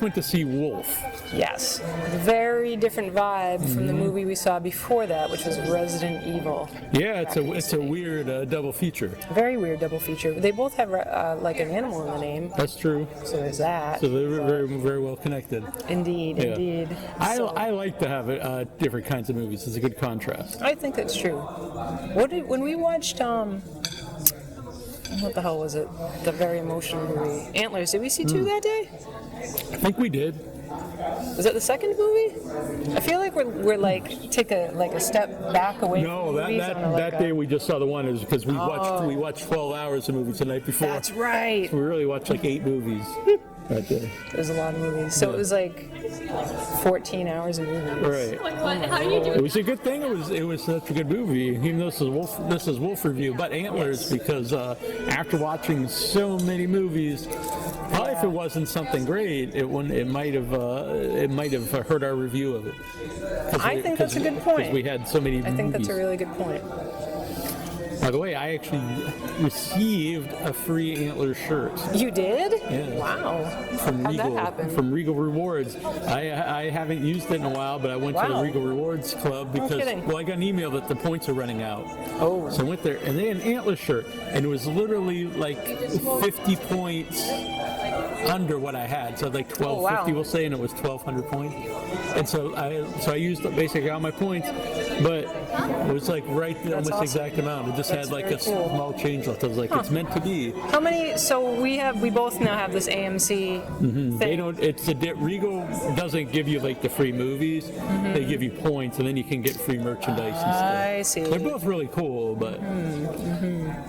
went to see Wolf. Yes. Very different vibe from the movie we saw before that, which was Resident Evil. Yeah, it's a weird double feature. Very weird double feature. They both have like an animal in the name. That's true. So there's that. So they're very, very well connected. Indeed, Yeah. indeed. I like to have different kinds of movies. It's a good contrast. I think that's true. When we watched what the hell was it? The very emotional movie, Antlers. Did we see two that day? I think we did. Was it the second movie? I feel like we're like take a step back away from movies. No, that day we just saw the one is because we watched 12 hours of movies the night before. That's right. So we really watched like 8 movies that day. There's a lot of movies. So it was like 14 hours of movies. Right. Like what? How do you do It was a good thing. It was such a good movie. Even though this is Wolf review, but Antlers because after watching so many movies, probably if it wasn't something great, it might have hurt our review of it. I think that's a good point. Because we had so many movies. I think that's a really good point. By the way, I actually received a free Antlers shirt. You did? Yeah. Wow. From How'd Regal, that happen? From Regal Rewards. I haven't used it in a while, but I went to the Regal Rewards Club because I got an email that the points are running out. Oh. So I went there, and they had an Antlers shirt, and it was literally like 50 points under what I had. So like 1250, we'll say, and it was 1,200 points. And so I used basically all my points, but it was like right there, almost awesome. exact amount. It just That's had like very a cool. small change left. I was like, it's meant to be. How many? So we both now have this AMC thing. They don't. Regal doesn't give you like the free movies. They give you points, and then you can get free merchandise and stuff. I see. They're both really cool, but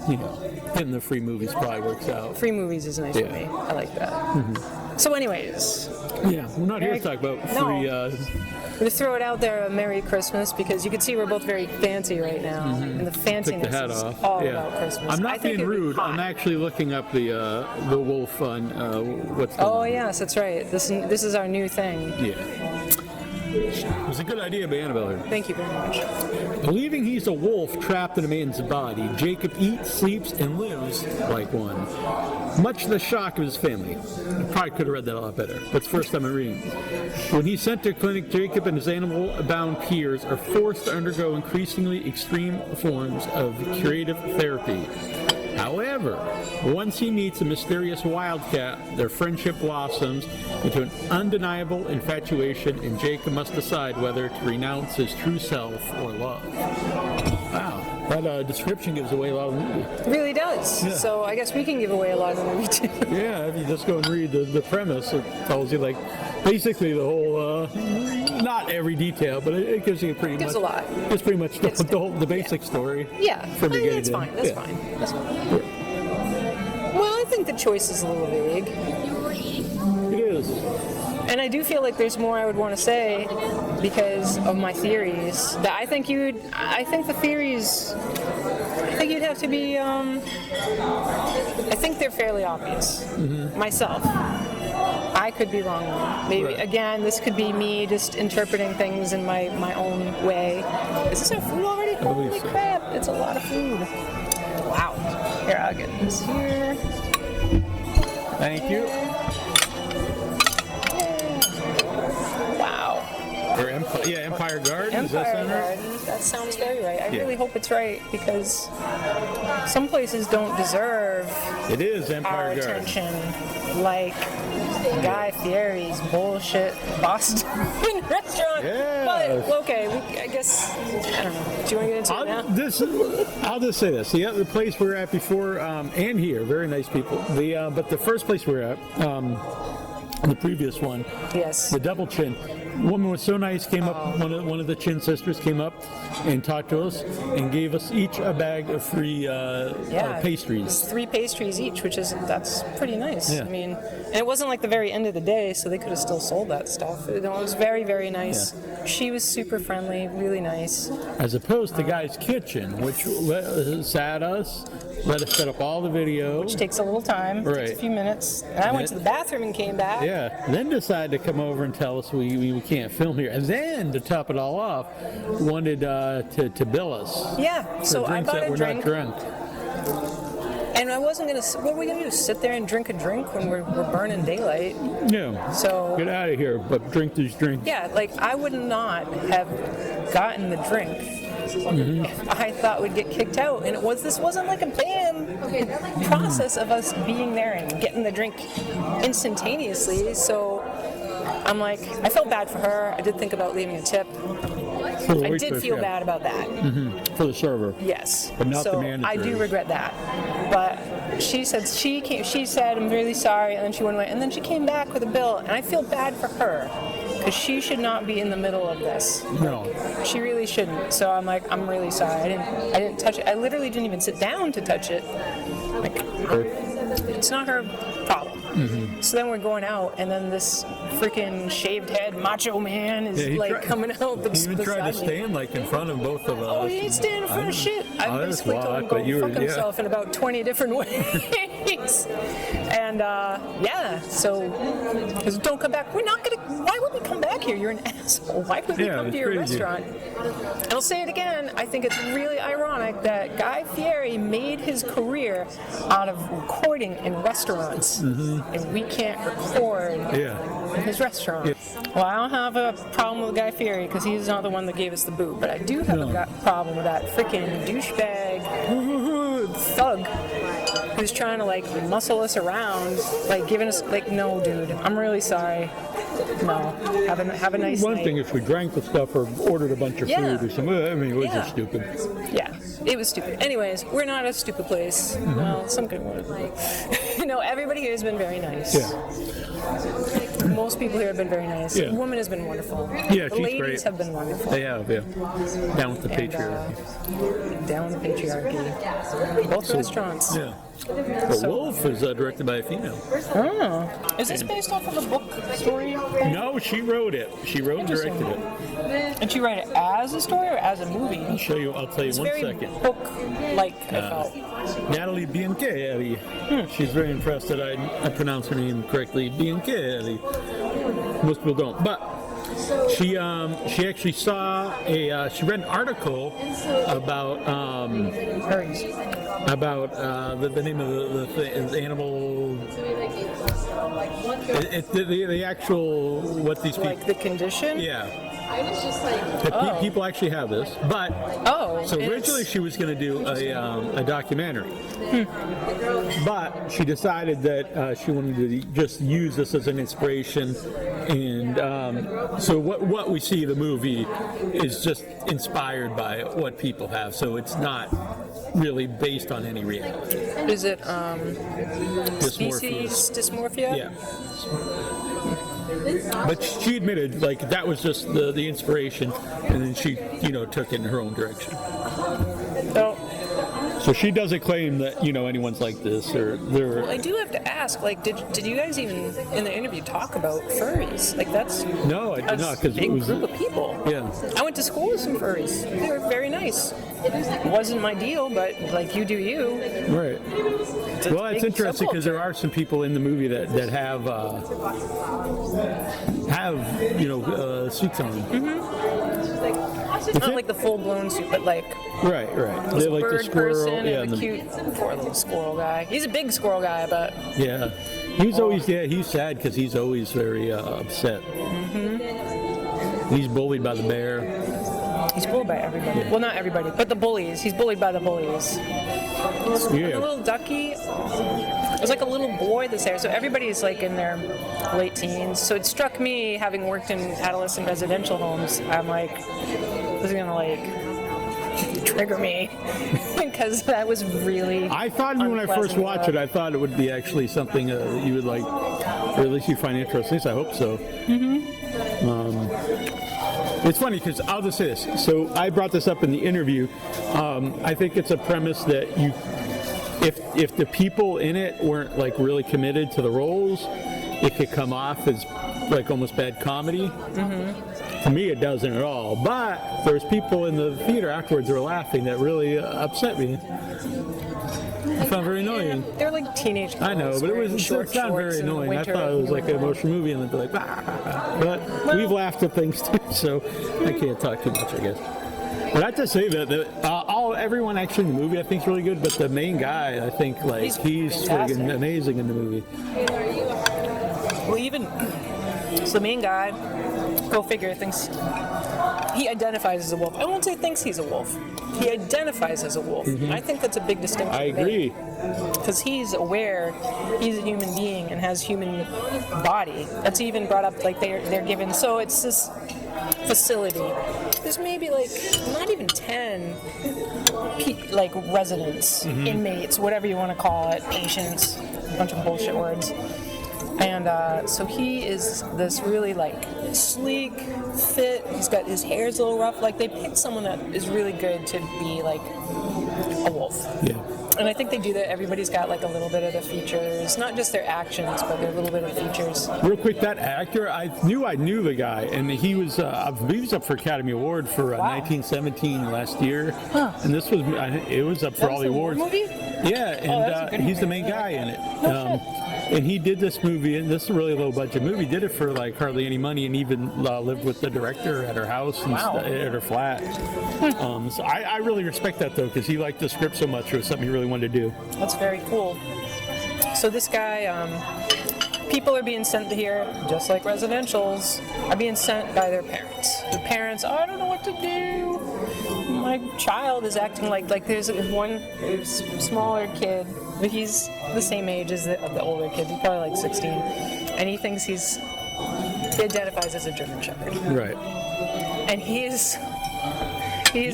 you know, getting the free movies probably works out. Free movies is nice for me. I like that. So anyways, Yeah, we're not here to talk about free. I'm going to throw it out there, a Merry Christmas, because you can see we're both very fancy right now. And the fanciness Take the hat is off. all about Christmas. I'm I not think being it'd be rude. hot. I'm actually looking up the Wolf on what's going Oh, on. yes, that's right. This is our new thing. Yeah. It was a good idea by Annabelle here. Thank you very much. Believing he's a wolf trapped in a man's body, Jacob eats, sleeps, and lives like one. Much to the shock of his family. I probably could have read that a lot better, but it's the first time I'm reading. When he's sent to clinic, Jacob and his animal-bound peers are forced to undergo increasingly extreme forms of curative therapy. However, once he meets a mysterious wildcat, their friendship blossoms into an undeniable infatuation, and Jacob must decide whether to renounce his true self or love. Wow, that description gives away a lot of the movie. It really does. Yeah. So I guess we can give away a lot of the movie too. Yeah, if you just go and read the premise, it tells you like basically the whole, not every detail, but it gives you pretty Gives much. a lot. It's pretty much the basic story. Yeah, From beginning that's to fine. end. That's Yeah. fine. That's fine. Well, I think the choice is a little vague. It is. And I do feel like there's more I would want to say because of my theories. That I think you'd have to be. I think they're fairly obvious. Myself. I could be wrong. Maybe Right. again, this could be me just interpreting things in my own way. Is this our food already? believe Holy so. crap! It's a lot of food. Wow. Here, I'll get this here. Thank you. Wow. Or Empire Gardens. Does that Empire sound right? Gardens. That sounds very right. I Yeah. really hope it's right because some places don't deserve It is our Empire Gardens. attention, like Guy Fieri's bullshit Boston restaurant. Yeah. But okay, I guess I don't know. Do you want to get into it now? I'll just say this: the place we were at before and here, very nice people. But the first place we were at, the previous one, Yes. the Double Chin. Woman was so nice. Came up, one of the Chin sisters came up and talked to us and gave us each a bag of free pastries. It's 3 pastries each, that's pretty nice. Yeah. I mean, and it wasn't like the very end of the day, so they could have still sold that stuff. It was very, very nice. Yeah. She was super friendly, really nice. As opposed to Guy's Kitchen, which sat us, let us set up all the video. Which takes a little time, Right. takes a few minutes. And I went to the bathroom and came back. Yeah, then decided to come over and tell us we can't film here. And then, to top it all off, wanted to bill us Yeah, for so I drinks bought that a were drink. not drunk. And I wasn't going to, what are we going to do, sit there and drink a drink when we're burning daylight? Yeah. So, Get out of here, but drink these drinks. yeah, like I would not have gotten the drink if I thought we'd get kicked out. And this wasn't like a bam process of us being there and getting the drink instantaneously. So I'm like, I felt bad for her. I did think about leaving a tip. I did feel bad about that. For the server. Yes. But not so the manager. I do regret that. But she said I'm really sorry, and then she went away, and then she came back with a bill, and I feel bad for her because she should not be in the middle of this. No. She really shouldn't. So I'm like, I'm really sorry. I didn't touch it. I literally didn't even sit down to touch it. Like, it's not her problem. So then we're going out, and then this freaking shaved head macho man is coming out. He even tried to stand like in front of both of us. Oh, he ain't standing in front of shit. I basically told him to go fuck himself in about 20 different ways. And so because don't come back. We're not gonna. Why would we come back here? You're an asshole. Why would we come to your restaurant? And I'll say it again. I think it's really ironic that Guy Fieri made his career out of recording in restaurants, and we can't record in his restaurant. Well, I don't have a problem with Guy Fieri because he's not the one that gave us the boot, but I do have a problem with that freaking douchebag thug who's trying to like muscle us around, like giving us like, no, dude, I'm really sorry. No, have a nice night. One thing if we drank the stuff or ordered a bunch of food or something. I mean, it was just stupid. Yeah, it was stupid. Anyways, we're not a stupid place. Well, some good one. Everybody here has been very nice. Yeah. Most people here have been very nice. Yeah. The woman has been wonderful. Yeah, the she's ladies great. have been wonderful. They have, Down with the patriarchy. Down with the patriarchy. Both restaurants. Yeah. The Wolf is directed by a female. Oh. Is this based off of a book story? No, she wrote it. She wrote and directed it. And she wrote it as a story or as a movie? I'll tell you one second. Book-like, I felt. Nathalie Biancherri. She's very impressed that I pronounced her name correctly. Biancherri. Most people don't. But she actually saw she read an article about the name of the animal. The actual what these people. Like the condition? Yeah. People actually have this, but so originally she was going to do a documentary, but she decided that she wanted to just use this as an inspiration, and so what we see in the movie is just inspired by what people have, so it's not really based on any reality. Is it species dysmorphia? Yeah. But she admitted, like, that was just the inspiration, and then she, took it in her own direction. So she doesn't claim that, anyone's like this, or they're... Well, I do have to ask, like, did you guys even, in the interview, talk about furries? Like, that's... No, I did not, because it was a big group of people. Yeah. I went to school with some furries. They were very nice. It wasn't my deal, but, like, you do you. Right. Well, it's interesting because there are some people in the movie that have suits on. It's not like the full-blown suit, but like right. They're like bird the squirrel, person and the cute poor little squirrel guy. He's a big squirrel guy, but he's always he's sad because he's always very upset. He's bullied by the bear. He's bullied by everybody. Well, not everybody, but the bullies. He's bullied by the bullies. The little ducky. There's like a little boy that's there, so everybody's like in their late teens. So it struck me, having worked in adolescent residential homes, I'm like, this is gonna like trigger me because that was really. I thought when I first watched it, I thought it would be actually something that you would like, or at least you find interesting. So I hope so. It's funny because I'll just say this. So I brought this up in the interview. I think it's a premise that if the people in it weren't like really committed to the roles, it could come off as like almost bad comedy. To me, it doesn't at all. But there's people in the theater afterwards who were laughing that really upset me. I found very annoying. Yeah, they're like teenage girls. I know, but it sounded very annoying. I thought it was like an emotional movie, and then they're like, But we've laughed at things too, so I can't talk too much, I guess. But I have to say that everyone actually in the movie I think is really good, but the main guy, I think, like, he's friggin' amazing in the movie. Well, even so, the main guy, go figure, thinks he identifies as a wolf. I won't say thinks he's a wolf. He identifies as a wolf. And I think that's a big distinction. I agree. Because he's aware he's a human being and has human body. That's even brought up, like they're given. So it's this facility. There's maybe like not even 10 like residents, inmates, whatever you want to call it, patients, a bunch of bullshit words. And so he is this really like sleek, fit. He's got his hair's a little rough. Like they picked someone that is really good to be like a wolf. Yeah. And I think they do that. Everybody's got like a little bit of the features, not just their actions, but their little bit of features. Real quick, that actor, I knew the guy, and he was, I believe he was up for Academy Award for 1917 last year. Huh. And this was, it was up for all the awards. Movie? Yeah, and he's the main guy in it. And he did this movie, and this is a really low budget movie. Did it for like hardly any money, and even lived with the director at her house and at her flat. So I really respect that though, because he liked the script so much. It was something he really wanted to do. That's very cool. So this guy, people are being sent to here, just like residentials, are being sent by their parents. The parents, oh, I don't know what to do. My child is acting like there's one smaller kid, but he's the same age as the older kid. He's probably like 16, and he thinks he identifies as a German Shepherd. Right. And he's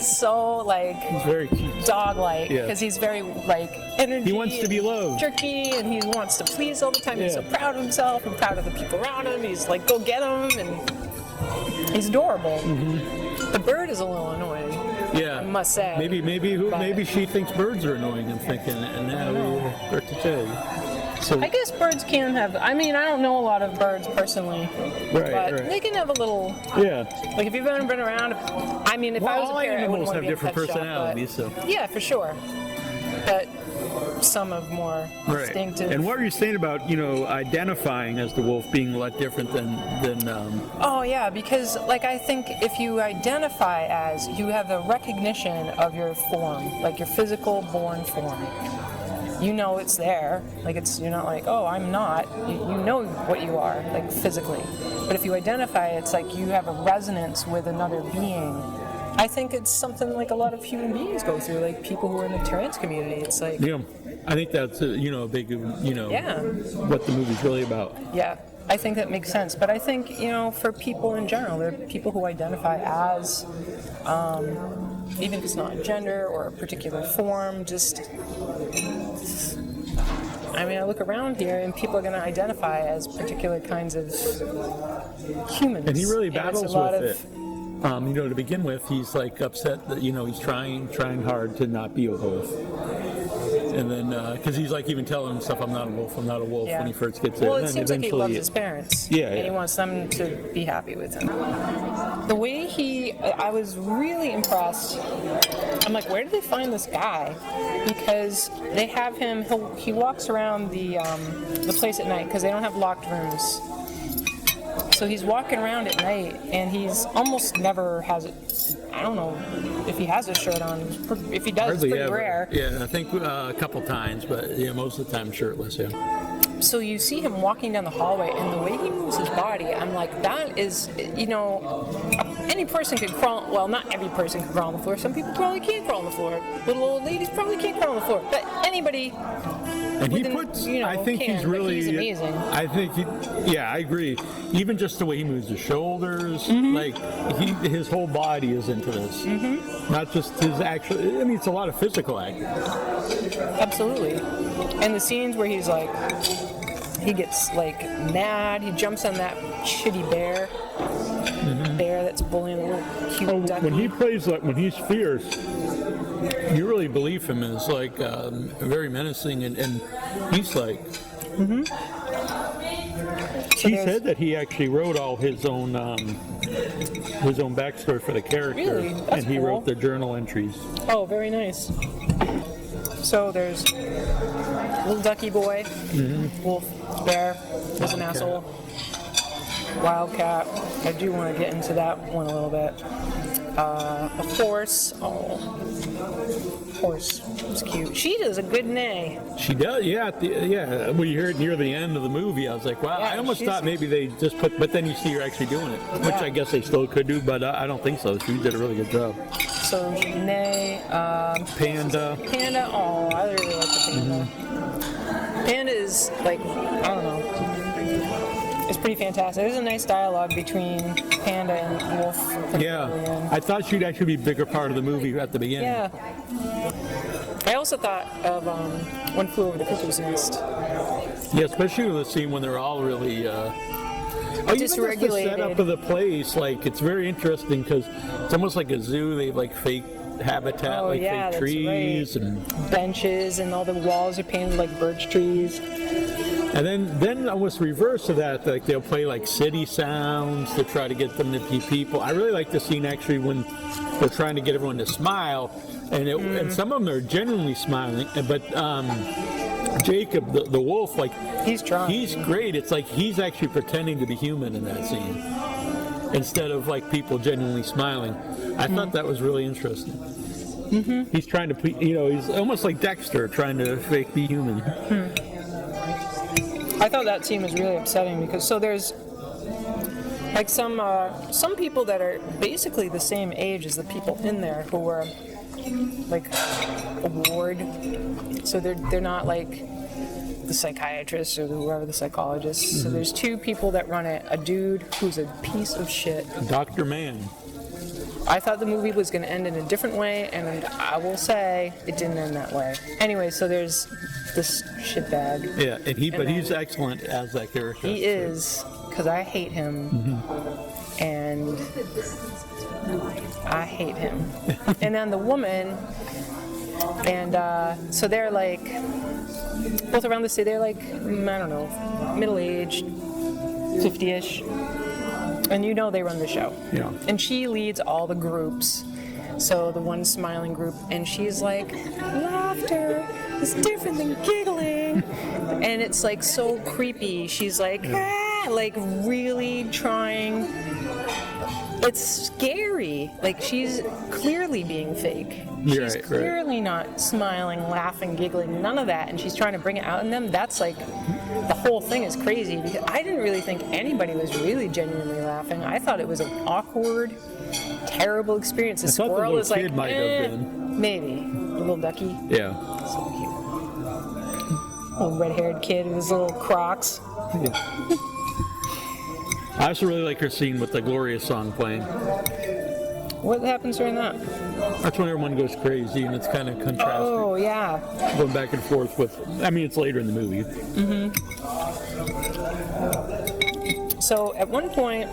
so like he's very cute. Dog-like because he's very like energy. He wants to be loved. Jerky, and he wants to please all the time. He's so proud of himself and proud of the people around him. He's like, go get him, and he's adorable. The bird is a little annoying. Yeah, I must say. Maybe she thinks birds are annoying. I'm thinking, and now we're to say. So I guess birds can have. I mean, I don't know a lot of birds personally, but they can have a little. Yeah. Like if you've ever been around. I mean, if I was a parent, I wouldn't want to be in a pet shop, personalities. So yeah, for sure. But some of more distinctive. And what are you saying about identifying as the wolf being a lot different than Oh yeah, because like I think if you identify as, you have the recognition of your form, like your physical born form. You know it's there. Like you're not like, oh, I'm not. You know what you are, like physically. But if you identify, it's like you have a resonance with another being. I think it's something like a lot of human beings go through, like people who are in the trans community. It's like I think that's a big what the movie's really about. Yeah, I think that makes sense. But I think for people in general, there are people who identify as, even if it's not a gender or a particular form, just. I mean, I look around here and people are going to identify as particular kinds of humans. And he really battles with it. To begin with, he's like upset that he's trying hard to not be a wolf, and then because he's like even telling himself, "I'm not a wolf. I'm not a wolf." When he first gets there, well, it seems like he loves his parents. And he wants them to be happy with him. The way I was really impressed. I'm like, where did they find this guy? Because they have him. He walks around the place at night because they don't have locked rooms. So he's walking around at night, and he's almost never has it. I don't know if he has a shirt on. If he does, it's pretty rare. Yeah, I think a couple times, but most of the time shirtless. Yeah. So you see him walking down the hallway, and the way he moves his body, I'm like, that is, any person could crawl. Well, not every person can crawl on the floor. Some people probably can't crawl on the floor. Little old ladies probably can't crawl on the floor. But anybody. And he puts, I think he's really, he's amazing. I think I agree. Even just the way he moves his shoulders, like his whole body is into this. Not just his actual, it's a lot of physical acting. Absolutely. And the scenes where he's like, he gets like mad, he jumps on that shitty bear that's bullying a little cute ducky. When he plays when he's fierce, you really believe him as like very menacing, and he's like. He said that he actually wrote all his own backstory for the character, really? That's and he cool. wrote the journal entries. Oh, very nice. So there's little ducky boy, wolf, bear, was an asshole, wildcat. I do want to get into that one a little bit. A horse. Oh, horse. It's cute. She does a good neigh. She does, yeah. Yeah. When you hear it near the end of the movie, I was like, wow. Yeah, I almost thought maybe they just put, but then you see her actually doing it, which I guess they still could do, but I don't think so. She did a really good job. So neigh. Panda. Panda. Oh, I really like the panda. Panda is like, I don't know. It's pretty fantastic. There's a nice dialogue between Panda and Wolf. Yeah, I thought she'd actually be a bigger part of the movie at the beginning. Yeah. I also thought of One Flew Over the Cuckoo's Nest. Yeah, especially the scene when they're all really dysregulated. The setup of the place, like, it's very interesting because it's almost like a zoo. They have like fake habitat, fake trees and benches, and all the walls are painted like birch trees. And then almost reverse of that, like they'll play like city sounds to try to get them to be people. I really like the scene actually when they're trying to get everyone to smile, and some of them are genuinely smiling. But Jacob, the wolf, like he's trying. He's great. It's like he's actually pretending to be human in that scene instead of like people genuinely smiling. I thought that was really interesting. He's trying to, he's almost like Dexter trying to fake be human. I thought that scene was really upsetting because there's like some people that are basically the same age as the people in there who were like a ward, so they're not like the psychiatrist or whoever the psychologist. So there's two people that run it. A dude who's a piece of shit. Dr. Mann. I thought the movie was going to end in a different way, and I will say it didn't end that way. Anyway, so there's this shitbag. Yeah, but he's excellent as that character. He is, because I hate him, and I hate him. And then the woman, and so they're like, both around the city, they're like, I don't know, middle-aged, 50-ish. And they run the show. Yeah. And she leads all the groups. So the one smiling group, and she's like, laughter is different than giggling. And it's like so creepy. She's like, like really trying. It's scary. Like she's clearly being fake. She's clearly not smiling, laughing, giggling, none of that. And she's trying to bring it out in them. That's like, the whole thing is crazy because I didn't really think anybody was really genuinely laughing. I thought it was an awkward, terrible experience. The squirrel is like, might have been. Maybe. The little ducky. Yeah. So cute. Little red-haired kid with his little Crocs. Yeah. I also really like her scene with the Gloria song playing. What happens during that? That's when everyone goes crazy, and it's kind of contrasting. Oh, yeah. Going back and forth with, it's later in the movie. So at one point,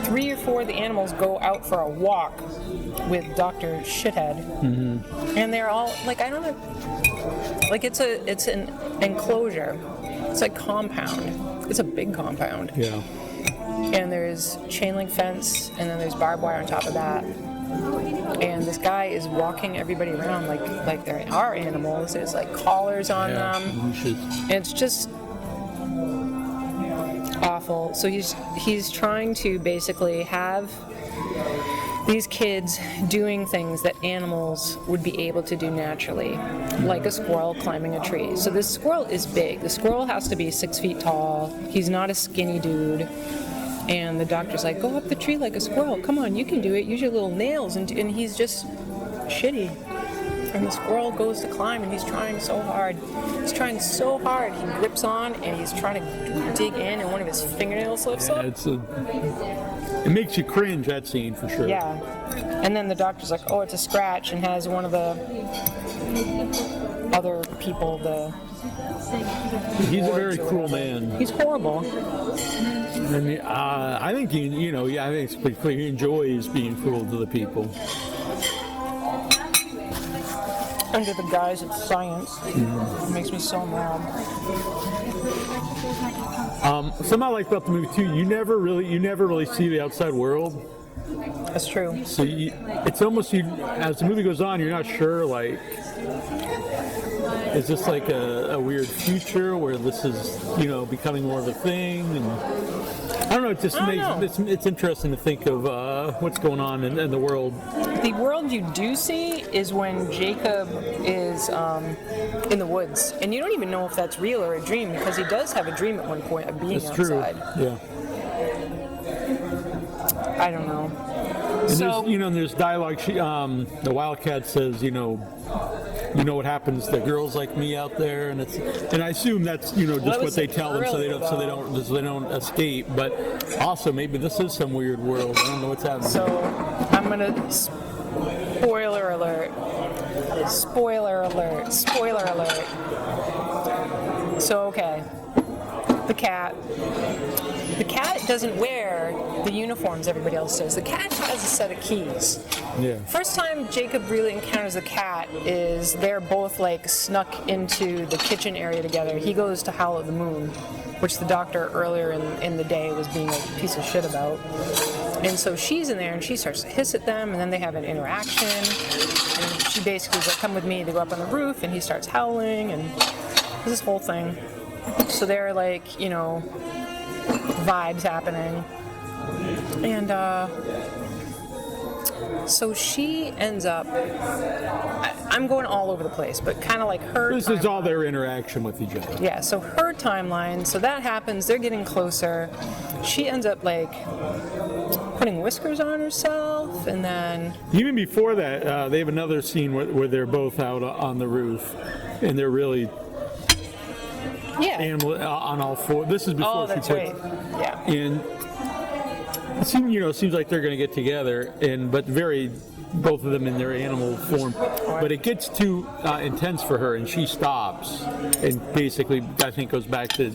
3 or 4 of the animals go out for a walk with Dr. Shithead. And they're all, like, I don't know, like it's an enclosure. It's a compound. It's a big compound. Yeah. And there's chain link fence, and then there's barbed wire on top of that. And this guy is walking everybody around like they're our animals. There's like collars on them. And it's just awful. So he's trying to basically have these kids doing things that animals would be able to do naturally, like a squirrel climbing a tree. So this squirrel is big. The squirrel has to be 6 feet tall. He's not a skinny dude. And the doctor's like, go up the tree like a squirrel. Come on, you can do it. Use your little nails. And he's just shitty. And the squirrel goes to climb, and he's trying so hard. He's trying so hard. He grips on, and he's trying to dig in, and one of his fingernails slips up. It makes you cringe, that scene, for sure. Yeah. And then the doctor's like, oh, it's a scratch, and has one of the other people, He's a very cruel man. He's horrible. And I think I think it's pretty clear he enjoys being cruel to the people. Under the guise of science. It makes me so mad. Something I like about the movie too, you never really see the outside world. That's true. So it's almost as the movie goes on, you're not sure, like, is this like a weird future where this is becoming more of a thing? And don't know. It just it's interesting to think of what's going on in the world. The world you do see is when Jacob is in the woods, and you don't even know if that's real or a dream, because he does have a dream at one point of being outside. True. Yeah. I don't know. And there's dialogue. The Wildcat says, you know what happens to girls like me out there, and I assume that's just what they tell them so they don't escape. But also maybe this is some weird world. I don't know what's happening. So I'm gonna spoiler alert. So okay, the cat doesn't wear the uniforms everybody else does. The cat has a set of keys. Yeah. First time Jacob really encounters the cat is they're both like snuck into the kitchen area together. He goes to howl at the moon, which the doctor earlier in the day was being a piece of shit about. And so she's in there and she starts to hiss at them, and then they have an interaction. And she basically is like, come with me. They go up on the roof and he starts howling, and this whole thing. So they're like, vibes happening. And so she ends up, I'm going all over the place, but kind of like her This is all their interaction with each other. Yeah, so her timeline, so that happens, they're getting closer. She ends up like putting whiskers on herself, and then... Even before that, they have another scene where they're both out on the roof, and they're really... animal on all four. This is before that's she right. Yeah. And it seems like they're going to get together, but both of them in their animal form. But it gets too intense for her, and she stops, and basically I think goes back to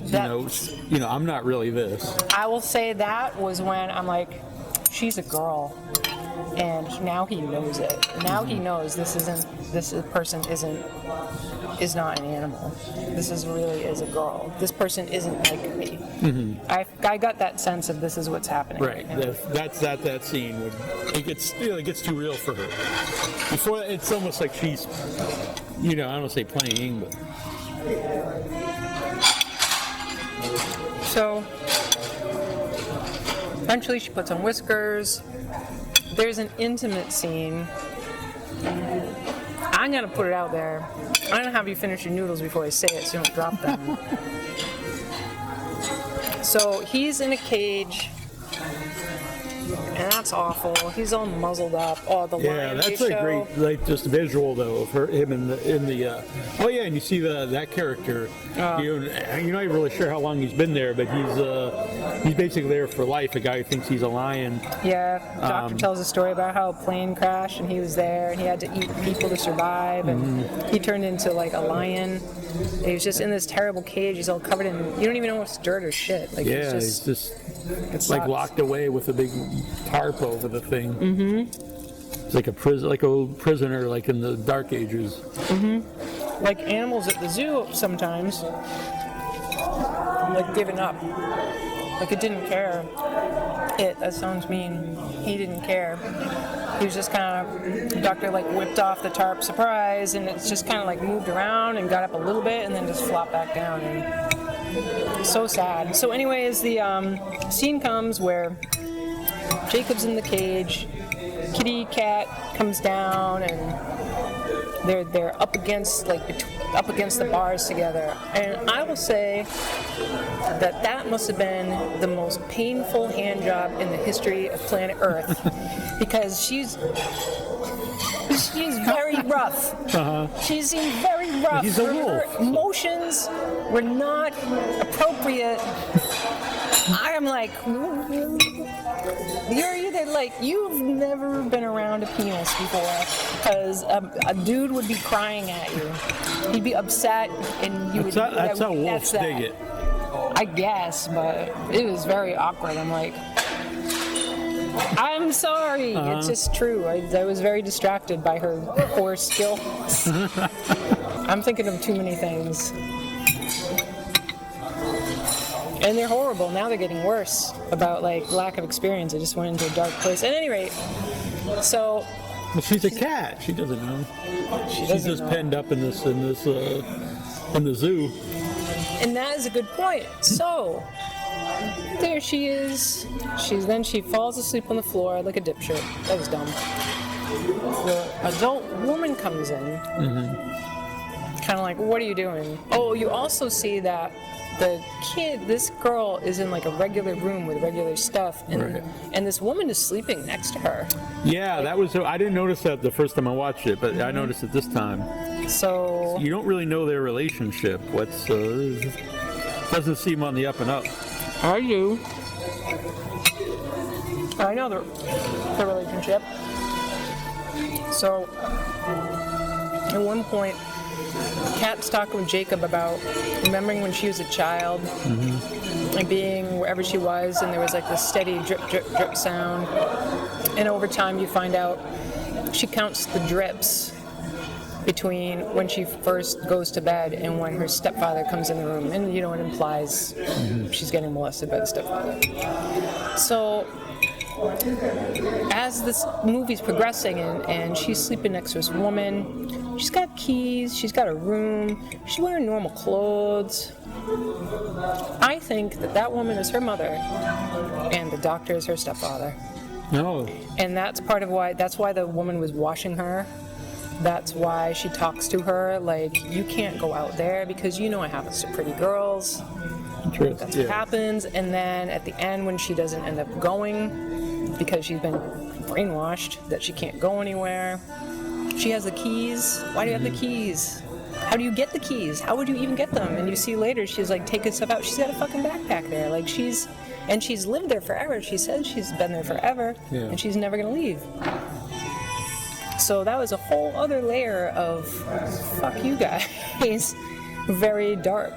I'm not really this. I will say that was when I'm like, she's a girl. And now he knows it. Now he knows this person is not an animal. This really is a girl. This person isn't like me. Mm-hmm. I got that sense of this is what's happening. Right. That's that scene when it gets too real for her. Before it's almost like she's, I don't say playing, but. So eventually she puts on whiskers. There's an intimate scene. I'm going to put it out there. I'm going to have you finish your noodles before I say it so you don't drop them. So he's in a cage, and that's awful. He's all muzzled up. Oh, the lion that's show. a great, just visual though of him in the. Oh yeah, and you see that character. You're not even really sure how long he's been there, but he's basically there for life. A guy who thinks he's a lion. Yeah, doctor tells a story about how a plane crashed and he was there and he had to eat people to survive, and he turned into like a lion. He was just in this terrible cage. He's all covered in, you don't even know if it's dirt or shit. Like, he's just like locked away with a big tarp over the thing. Mm-hmm. It's like a prisoner, like in the Dark Ages. Mm-hmm. Like animals at the zoo sometimes, like giving up. Like it didn't care. That sounds mean. He didn't care. He was just kind of, the doctor like whipped off the tarp, surprise, and it's just kind of like moved around and got up a little bit and then just flopped back down. And so sad. So anyways, the scene comes where Jacob's in the cage, kitty cat comes down, and they're up against the bars together. And I will say that must have been the most painful hand job in the history of planet Earth, because she's very rough. Uh-huh. She seemed very rough. She's a wolf. Her emotions were not appropriate. I am like, you're either like, you've never been around a penis before, because a dude would be crying at you. He'd be upset, and you would. That's how wolves dig it. I guess, but it was very awkward. I'm like, I'm sorry. Uh-huh. It's just true. I was very distracted by her poor skills. I'm thinking of too many things. And they're horrible. Now they're getting worse about like lack of experience. I just went into a dark place. At any rate, so. Well, she's a cat. She doesn't know. She's just penned up in the zoo. And that is a good point. So, there she is. She falls asleep on the floor like a dipshit. That was dumb. The adult woman comes in, kind of like, what are you doing? Oh, you also see that this girl is in like a regular room with regular stuff, and this woman is sleeping next to her. Yeah, that was. I didn't notice that the first time I watched it, but I noticed it this time. So you don't really know their relationship. Doesn't seem on the up and up. I do. I know the relationship. So at one point, Kat's talking with Jacob about remembering when she was a child and being wherever she was, and there was like this steady drip, drip, drip sound. And over time, you find out she counts the drips between when she first goes to bed and when her stepfather comes in the room. And, you know, it implies she's getting molested by the stepfather. So as this movie's progressing and she's sleeping next to this woman, she's got keys, she's got a room, she's wearing normal clothes. I think that woman is her mother and the doctor is her stepfather. No. And that's why the woman was washing her. That's why she talks to her like, you can't go out there because you know what happens to pretty girls. That's what happens. And then at the end, when she doesn't end up going because she's been brainwashed that she can't go anywhere, she has the keys. Why do you have the keys? How do you get the keys? How would you even get them? And you see later she's like taking stuff out. She's got a fucking backpack there. Like she's lived there forever. She says she's been there forever and she's never gonna leave. So that was a whole other layer of fuck you guys. Very dark.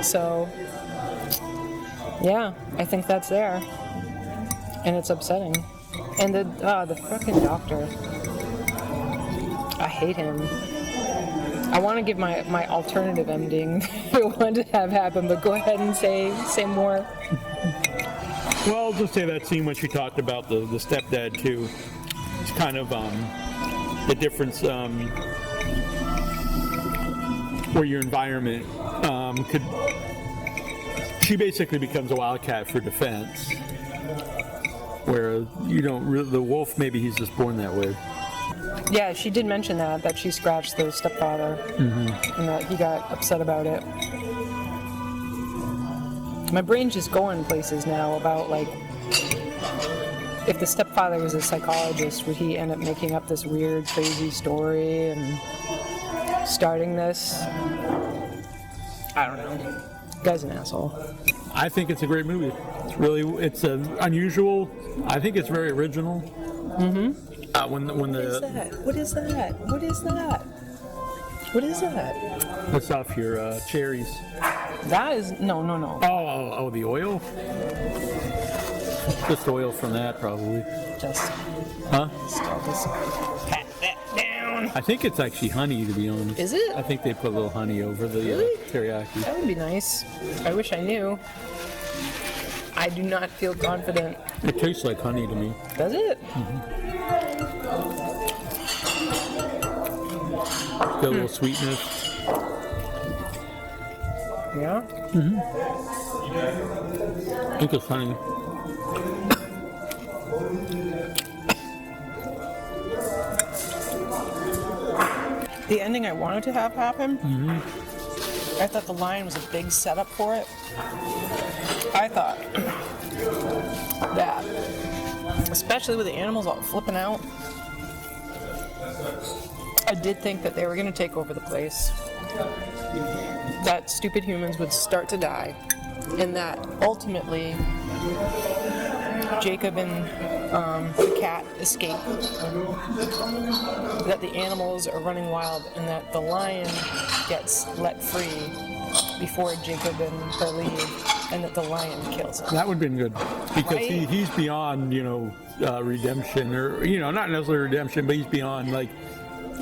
So yeah, I think that's there. And it's upsetting. And the fucking doctor. I hate him. I want to give my alternative ending I wanted to have happen, but go ahead and say more. Well, I'll just say that scene when she talked about the stepdad too. It's kind of the difference where your environment could. She basically becomes a wildcat for defense, where you don't really, the wolf, maybe he's just born that way. Yeah, she did mention that she scratched the stepfather and that he got upset about it. My brain's just going places now about like, if the stepfather was a psychologist, would he end up making up this weird, crazy story and starting this? I don't know. The guy's an asshole. I think it's a great movie. It's unusual. I think it's very original. What is that? What is that? What is that? What is that? That's off your cherries. That is no. Oh, the oil. Just oil from that, probably. Just pat that down. I think it's actually honey, to be honest. Is it? I think they put a little honey over the teriyaki. That would be nice. I wish I knew. I do not feel confident. It tastes like honey to me. Does it? Got a little sweetness. Yeah? I think it's honey. The ending I wanted to have happen, I thought the lion was a big setup for it. I thought that, especially with the animals all flipping out, I did think that they were going to take over the place. That stupid humans would start to die. And that ultimately, Jacob and the cat escape. That the animals are running wild and that the lion gets let free before Jacob and her leave. And that the lion kills him. That would have been good because Right? he's beyond, redemption, or not necessarily redemption, but he's beyond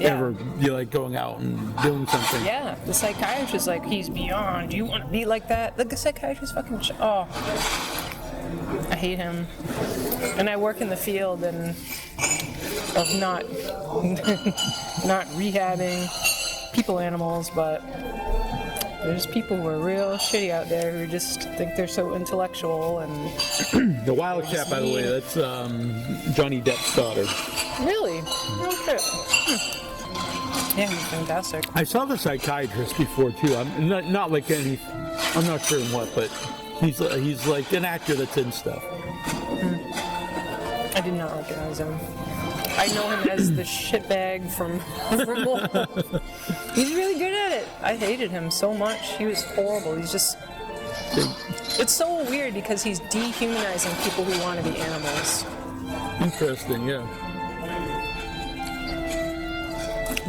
ever going out and doing something. Yeah, the psychiatrist is like, he's beyond. Do you want to be like that? Like the psychiatrist fucking. I hate him. And I work in the field of not not rehabbing people, animals, but There's people who are real shitty out there who just think they're so intellectual and... The wild cat, by the way, that's Johnny Depp's daughter. Really? Okay. Yeah, he's fantastic. I saw the psychiatrist before, too. I'm not like any... I'm not sure in what, but he's like an actor that's in stuff. I did not recognize him. I know him as the shitbag from Wolf. He's really good at it. I hated him so much. He was horrible. He's just... It's so weird because he's dehumanizing people who want to be animals. Interesting, yeah.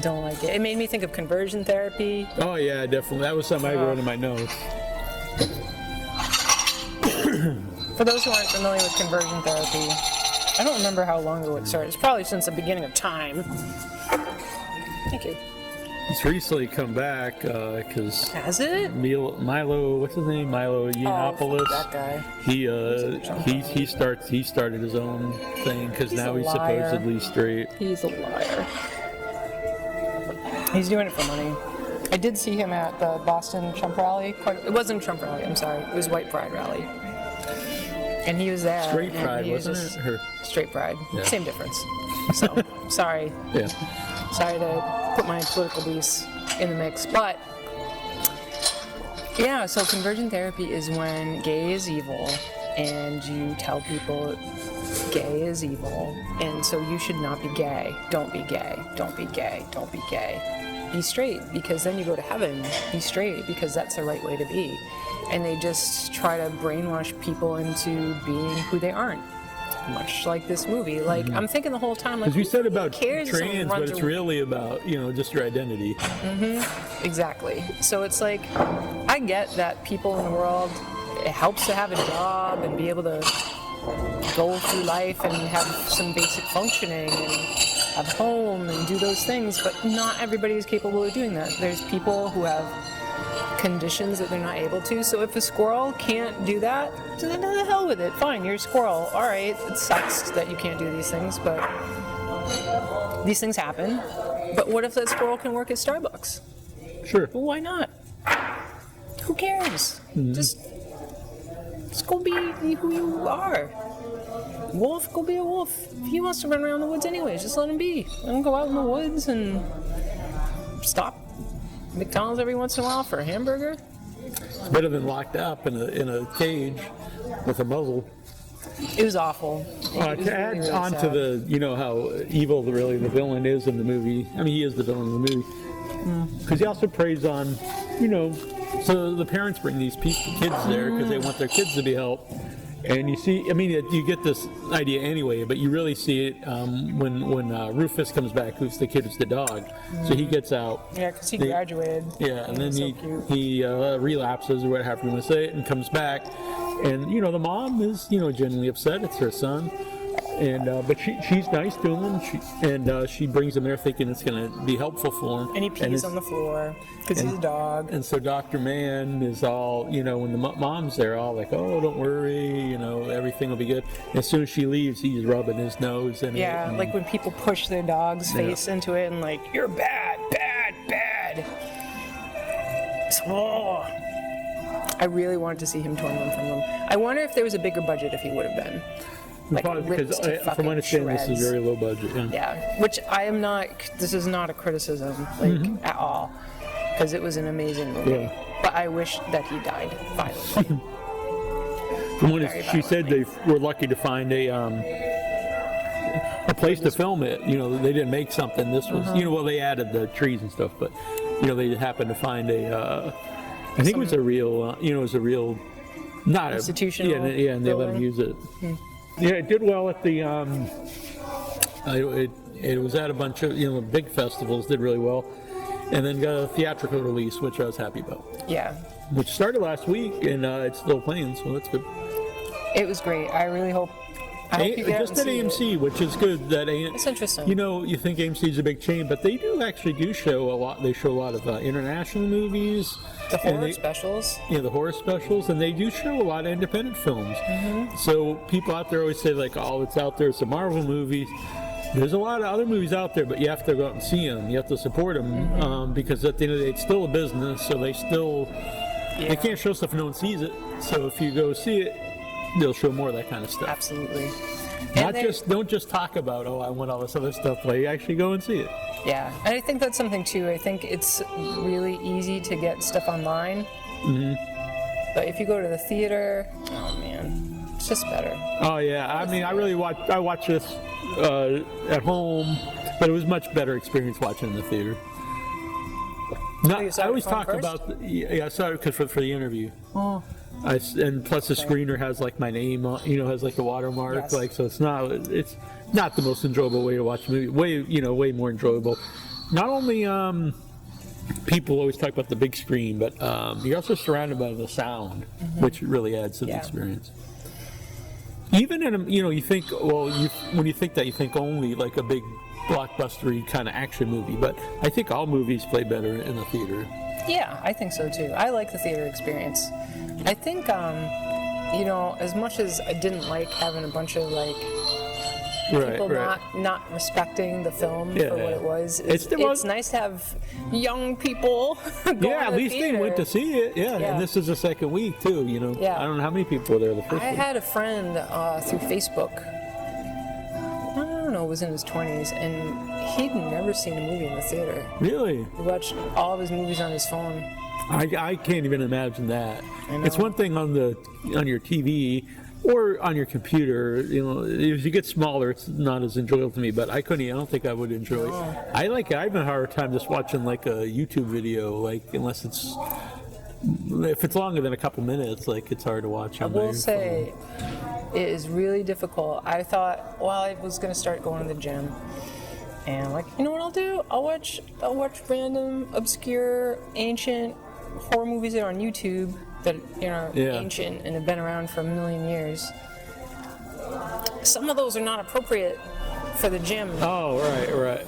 Don't like it. It made me think of conversion therapy. Oh, yeah, definitely. That was something I wrote in my notes. For those who aren't familiar with conversion therapy, I don't remember how long ago it started. It's probably since the beginning of time. Thank you. It's recently come back because Has it? Milo, what's his name? Milo Yiannopoulos. Oh, that guy. He started his own thing because now he's liar. supposedly straight. He's a liar. He's doing it for money. I did see him at the Boston Trump rally. It wasn't Trump rally, I'm sorry. It was White Pride rally. And he was there. Straight Pride, wasn't it? Straight Pride. Yeah. Same difference. So, sorry. Yeah. Sorry to put my political beliefs in the mix. But, yeah, so conversion therapy is when gay is evil and you tell people gay is evil and so you should not be gay. Don't be gay. Don't be gay. Don't be gay. Be straight because then you go to heaven. Be straight because that's the right way to be. And they just try to brainwash people into being who they aren't. Much like this movie. Like, I'm thinking the whole time, like, because we said about cares trans, but it's really about, just your identity. Exactly. So it's like, I get that people in the world, it helps to have a job and be able to go through life and have some basic functioning and have a home and do those things, but not everybody is capable of doing that. There's people who have conditions that they're not able to. So if a squirrel can't do that, then the hell with it. Fine, you're a squirrel. All right, it sucks that you can't do these things, but these things happen. But what if that squirrel can work at Starbucks? Sure. Well, why not? Who cares? Just go be who you are. Wolf, go be a wolf. If he wants to run around the woods anyways, just let him be. Let him go out in the woods and stop McDonald's every once in a while for a hamburger. It's better than locked up in a cage with a muzzle. It was awful. To add really on to the, how evil the villain is in the movie. I mean, he is the villain in the movie. Because he also preys on, so the parents bring these kids there because they want their kids to be helped. And you see, I mean, you get this idea anyway, but you really see it when Rufus comes back, who's the kid, who's the dog. So he gets out. Yeah, because he graduated. Yeah, and then he relapses, or whatever you want to say it, and comes back. And, the mom is, genuinely upset. It's her son. And but she's nice to him, and she brings him there thinking it's going to be helpful for him. And he pees on the floor because he's a dog. And so Dr. Mann is all, when the mom's there, all like, oh, don't worry, everything will be good. And as soon as she leaves, he's rubbing his nose in it. Yeah, like when people push their dog's face into it and like, you're bad, bad, bad. Oh. I really wanted to see him torn them from them. I wonder if there was a bigger budget if he would have been. Like, because from my understanding, this is very low budget. Yeah, which I am not. This is not a criticism, like at all, because it was an amazing movie. Yeah. But I wish that he died violently. From what she said, they were lucky to find a place to film it. They didn't make something. This was, well, they added the trees and stuff, but they happened to find a. I think it was a real. It was a real. Not institutional. And they let them use it. Yeah, it did well at the. It was at a bunch of big festivals. Did really well, and then got a theatrical release, which I was happy about. Yeah. Which started last week, and it's still playing, so that's good. It was great. I really hope. Just at AMC, which is good. It's interesting. You think AMC is a big chain, but they do show a lot. They show a lot of international movies. The horror specials. Yeah, the horror specials, and they do show a lot of independent films. So people out there always say like, "Oh, it's out there. It's a Marvel movie." There's a lot of other movies out there, but you have to go out and see them. You have to support them because at the end of the day, it's still a business. So they still they can't show stuff if no one sees it. So if you go see it, they'll show more of that kind of stuff. Absolutely. Don't just talk about, oh, I want all this other stuff. Like, actually go and see it. Yeah, and I think that's something too. I think it's really easy to get stuff online, but if you go to the theater, oh man, it's just better. Oh yeah, I mean, I watched this at home, but it was much better experience watching in the theater. I always talk about I saw it because for the interview. Oh. And plus the screener has like my name on, has like the watermark, Yes. like, so it's not the most enjoyable way to watch a movie. Way more enjoyable. Not only people always talk about the big screen, but you're also surrounded by the sound, which really adds to the experience. Even in you think, when you think that, you think only like a big blockbustery kind of action movie, but I think all movies play better in the theater. Yeah, I think so too. I like the theater experience. I think, as much as I didn't like having a bunch of like people not respecting the film for what it was, it's nice to have young people go Yeah, to at the least theater. they went to see it. Yeah, and this is the second week too. Yeah. I don't know how many people were there the first I week. had a friend through Facebook. I don't know, was in his 20s, and he'd never seen a movie in the theater. Really? He watched all of his movies on his phone. I can't even imagine that. I know. It's one thing on your TV or on your computer. If you get smaller, it's not as enjoyable to me. But I don't think I would enjoy it. I have a hard time just watching like a YouTube video, like unless if it's longer than a couple minutes, like it's hard to watch. I will say, it is really difficult. I thought, I was going to start going to the gym. And like, you know what I'll do? I'll watch random, obscure, ancient horror movies that are on YouTube that ancient and have been around for a million years. Some of those are not appropriate for the gym. Oh, right.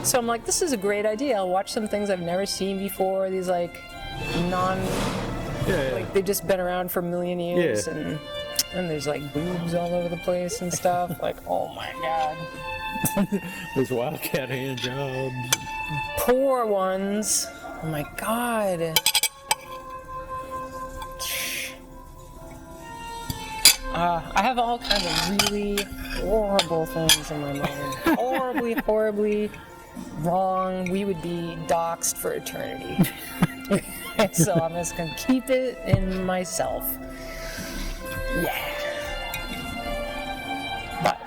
So I'm like, this is a great idea. I'll watch some things I've never seen before. These like like they've just been around for a million years, and there's like boobs all over the place and stuff. Like, oh my god. Those wildcat hand jobs. Poor ones. Oh my god. I have all kinds of really horrible things in my mind. Horribly wrong. We would be doxxed for eternity. So I'm just going to keep it in myself. Yeah. But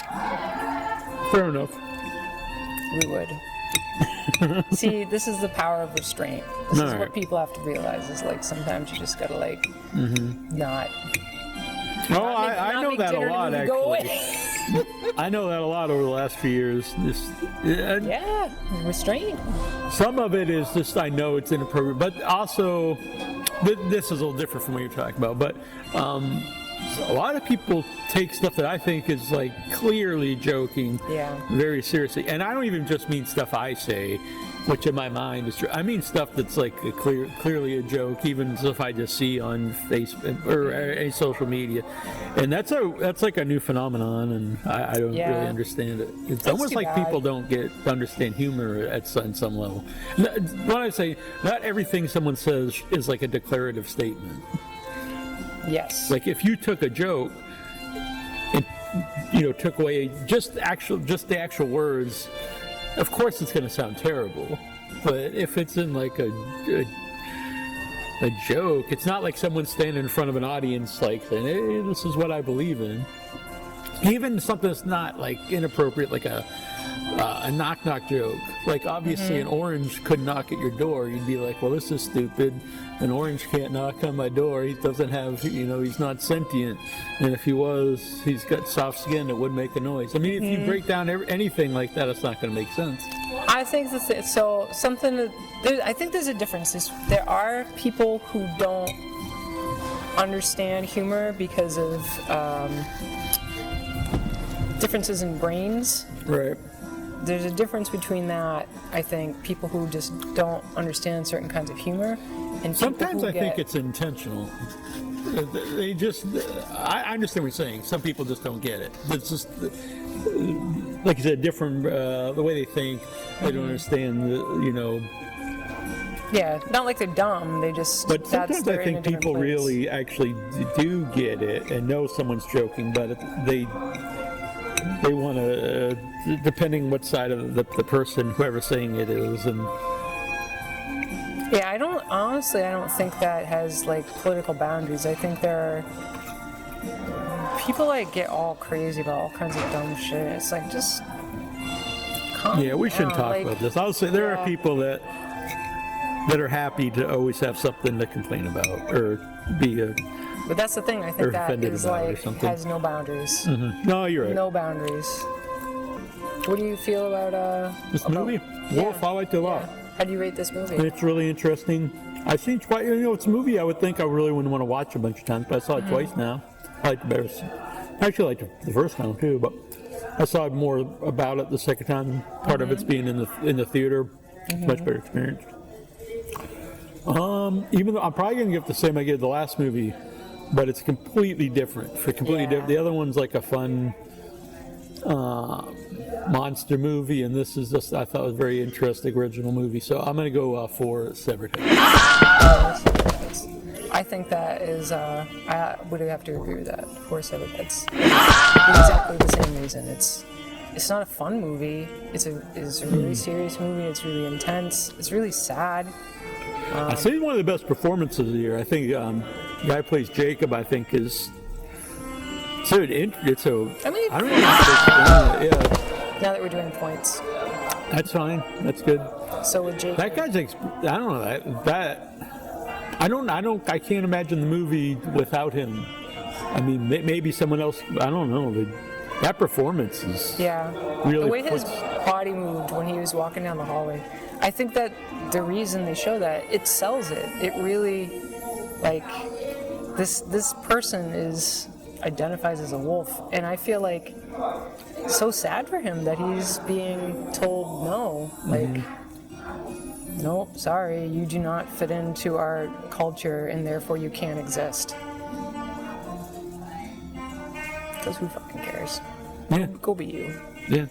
Fair enough. we would. See, this is the power of restraint. This is what people have to realize, is like sometimes you just gotta like not. Oh, I know that a lot, actually. I know that a lot over the last few years. Yeah, restraint. Some of it is just, I know it's inappropriate, but also, this is a little different from what you're talking about, but a lot of people take stuff that I think is like clearly joking very seriously. And I don't even just mean stuff I say, which in my mind is true. I mean stuff that's like clearly a joke, even stuff I just see on Facebook or any social media. And that's like a new phenomenon, and I don't really understand it. It's almost like people don't understand humor on some level. When I say, not everything someone says is like a declarative statement. Yes. Like if you took a joke and took away just the actual words, of course it's going to sound terrible. But if it's in like a joke, it's not like someone standing in front of an audience like saying, "Hey, this is what I believe in." Even something that's not like inappropriate, like a knock-knock joke. Like obviously an orange could knock at your door. You'd be like, well, this is stupid. An orange can't knock on my door. He doesn't have, he's not sentient. And if he was, he's got soft skin that would make a noise. I mean, if you break down anything like that, it's not going to make sense. I think I think there's a difference. There are people who don't understand humor because of differences in brains. Right. There's a difference between that, I think, people who just don't understand certain kinds of humor, and sometimes I think it's intentional. I understand what you're saying. Some people just don't get it. It's just like you said, different the way they think. They don't understand Yeah, not like they're dumb. They just. But sometimes I think people really actually do get it and know someone's joking, but they want to, depending what side of the person, whoever's saying it is, and. Yeah, I don't think that has like political boundaries. I think there are people like get all crazy about all kinds of dumb shit. It's like just yeah, we shouldn't talk about this. I'll say there are people that are happy to always have something to complain about or be a. But that's the thing. I think that is like has no boundaries. Mm-hmm. No, you're right. No boundaries. What do you feel about this movie? Wolf, I liked it a lot. Yeah. How do you rate this movie? It's really interesting. I've seen twice. It's a movie I would think I really wouldn't want to watch a bunch of times, but I saw it twice now. I liked it better. I actually liked it the first time too, but I saw more about it the second time. Part of it's being in the theater. Much better experience. Even though I'm probably gonna give it the same I gave the last movie, but it's completely different. Different. The other one's like a fun monster movie, and this is just, I thought it was a very interesting original movie. So I'm gonna go for Severed Head. I think that is. I would have to agree with that. For Severed Heads, exactly the same reason. It's not a fun movie. It's a really serious movie. It's really intense. It's really sad. I say one of the best performances of the year. I think the guy who plays Jacob, I think, is so. I don't know. Yeah. Now that we're doing points. That's fine. That's good. So with Jacob. That guy's. I don't know that. I can't imagine the movie without him. I mean, maybe someone else. I don't know. That performance is. Yeah. Really. The way his body moved when he was walking down the hallway. I think that the reason they show that, it sells it. It really, like, this person identifies as a wolf, and I feel like so sad for him that he's being told no, like, nope, sorry, you do not fit into our culture, and therefore you can't exist. Because who fucking cares? Yeah. Go be you. Yeah.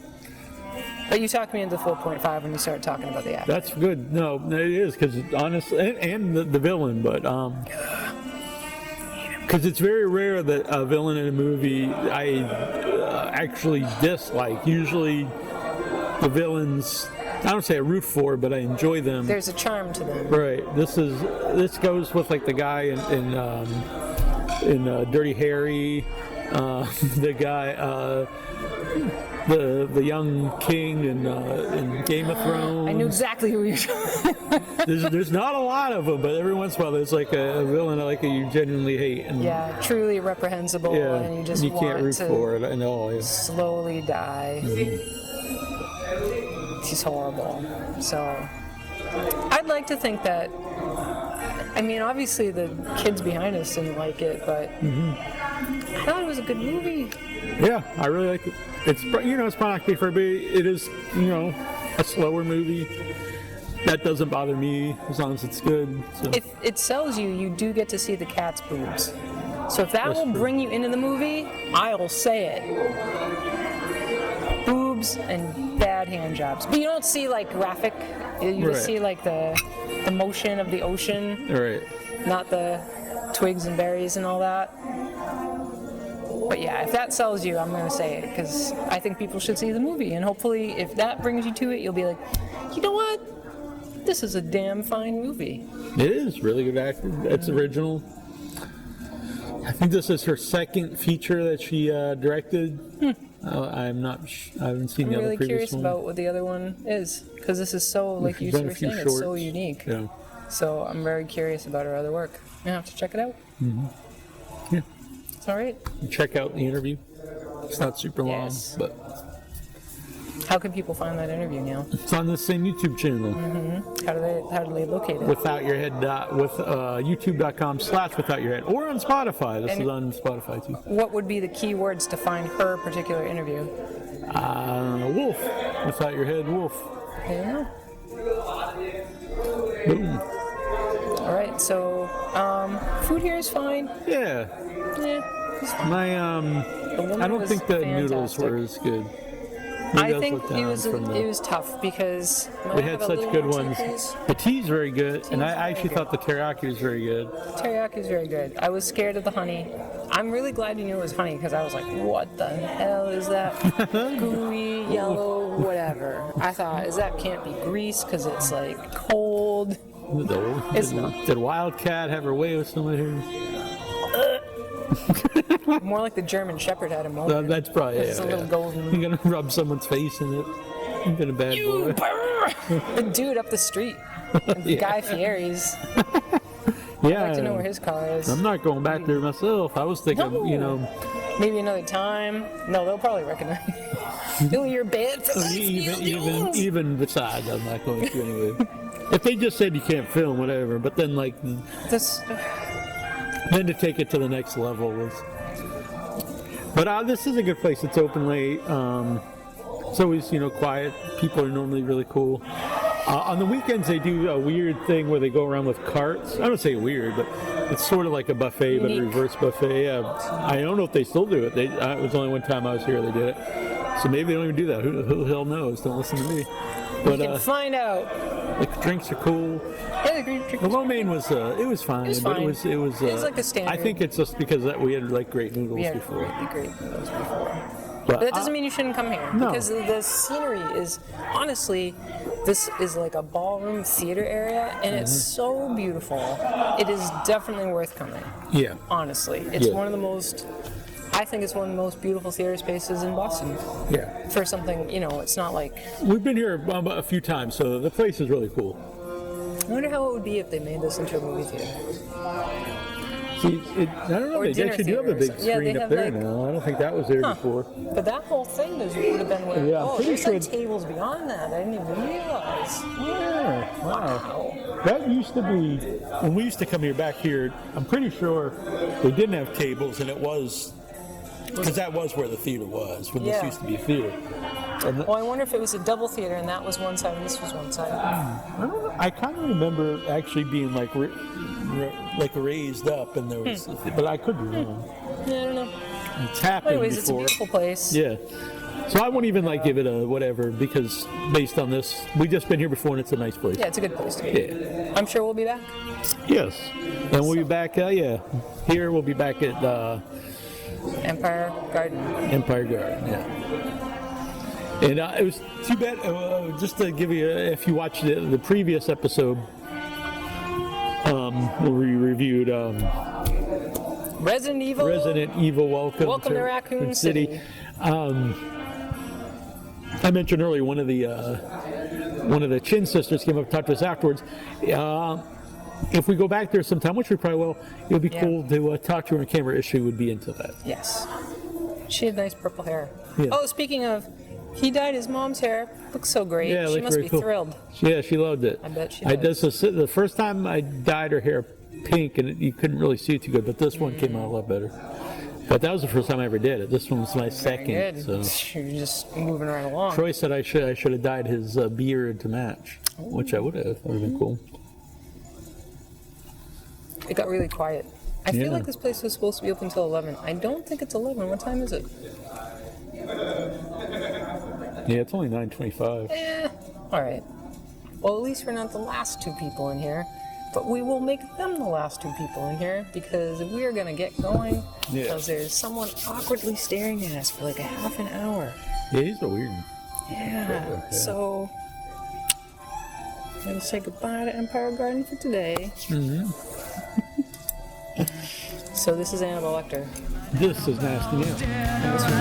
But you talked me into 4.5 when you started talking about the actor. That's good. No, it is, because honestly, and the villain, but because it's very rare that a villain in a movie I actually dislike. Usually, the villains, I don't say I root for, but I enjoy them. There's a charm to them. Right. This goes with like the guy in Dirty Harry, the guy. The young king in Game of Thrones. I knew exactly who you were talking about. There's not a lot of them, but every once in a while there's like a villain you genuinely hate. And, yeah, truly reprehensible, and you just can't root for it at all. Yeah. Slowly die. He's horrible. So I'd like to think that. I mean, obviously the kids behind us didn't like it, but I thought it was a good movie. Yeah, I really like it. It's probably not going to be for everybody. It is a slower movie. That doesn't bother me as long as it's good. So. If it sells you, you do get to see the cat's boobs. So if that will bring you into the movie, I'll say it. Boobs and bad hand jobs, but you don't see like graphic. You just see like the motion of the ocean. Right. Not the twigs and berries and all that. But yeah, if that sells you, I'm going to say it, because I think people should see the movie. And hopefully, if that brings you to it, you'll be like, you know what? This is a damn fine movie. It is really good acting. It's original. I think this is her second feature that she directed. I haven't seen the other previous one. I'm really curious about what the other one is, because this is so, like you were saying, it's so unique. Yeah. So I'm very curious about her other work. I have to check it out. Yeah. All right. Check out the interview. It's not super long, but. How can people find that interview, Neal? It's on the same YouTube channel. How do they locate it? Without Your Head with youtube.com/withoutyourhead, or on Spotify. This is on Spotify too. What would be the keywords to find her particular interview? Wolf. Without Your Head, Wolf. There you go. Boom. All right. So, food here is fine. Yeah. Yeah. It's fine. I don't think the noodles were as good. I think it was tough because we had such good ones. The tea's very good, and I actually thought the teriyaki was very good. Teriyaki is very good. I was scared of the honey. I'm really glad you knew it was honey because I was like, what the hell is that? Gooey, yellow, whatever. I thought, that can't be grease because it's like cold. It's not. Did Wildcat have her way with some of her? More like the German Shepherd had a moment. That's probably It's a little golden. You're gonna rub someone's face in it. You've been a bad boy. The dude up the street, Guy Fieri's. Yeah. I'd like to know where his car is. I'm not going back there myself. I was thinking, maybe another time. No, they'll probably recognize you. Doing your bed for even besides, I'm not going to anyway. If they just said you can't film, whatever. But then then to take it to the next level was. But this is a good place. It's open late. It's always quiet. People are normally really cool. On the weekends, they do a weird thing where they go around with carts. I don't say weird, but it's sort of like a buffet, but a reverse buffet. Yeah, I don't know if they still do it. It was only one time I was here they did it. So maybe they don't even do that. Who the hell knows? Don't listen to me. But we can find out. The drinks are cool. Yeah, the drinks. The lo mein was it was fine. It was It's like a standard. I think it's just because we had like great noodles before. Great noodles before. But that doesn't mean you shouldn't come here. No. Because the scenery is, honestly, this is like a ballroom theater area, and it's so beautiful. It is definitely worth coming. Yeah. Honestly. It's one of the most, I think it's one of the most beautiful theater spaces in Boston. Yeah. For something, it's not like... We've been here a few times, so the place is really cool. I wonder how it would be if they made this into a movie theater. See, I don't know. They actually do have a big screen up there now. I don't think that was there before. But that whole thing would have been where. Yeah, there's like tables beyond that. I didn't even realize. Yeah, wow. That used to be when we used to come back here. I'm pretty sure they didn't have tables, and it was because that was where the theater was when this used to be a theater. Well, I wonder if it was a double theater and that was one side and this was one side. I don't know. I kind of remember actually being like raised up, and there was, but I could be wrong. Yeah, I don't know. It's happened Anyways, before. it's a beautiful place. Yeah. So I won't even give it a whatever because based on this, we've just been here before and it's a nice place. Yeah, it's a good place to be. Yeah. I'm sure we'll be back. Yes. And we'll be back. Here we'll be back at Empire Garden. Empire Garden. Yeah. And it was too bad. Just to give you, if you watched the previous episode, where we reviewed Resident Evil. Welcome to Raccoon City. I mentioned earlier one of the Chin sisters came up and talked to us afterwards. If we go back there sometime, which we probably will, it would be cool to talk to her on camera if she would be into that. Yes. She had nice purple hair. Yeah. Oh, speaking of, he dyed his mom's hair. Looks so great. Yeah, she must be thrilled. Yeah, she loved it. I bet she does. The first time I dyed her hair pink, and you couldn't really see it too good, but this one came out a lot better. But that was the first time I ever did it. This one was my second. Good. So. You're just moving right along. Troy said I should have dyed his beard to match, which I would have. That would have been cool. It got really quiet. I feel like this place was supposed to be open till 11. I don't think it's 11. What time is it? Yeah, it's only 9:25. All right. Well, at least we're not the last two people in here, but we will make them the last two people in here because we are going to get going because there's someone awkwardly staring at us for like a half an hour. Yeah, he's a weird one. Yeah. So, I'm going to say goodbye to Empire Garden for today. Mm-hmm. So this is Annabelle Lecter. This is Nasty Neal. And this was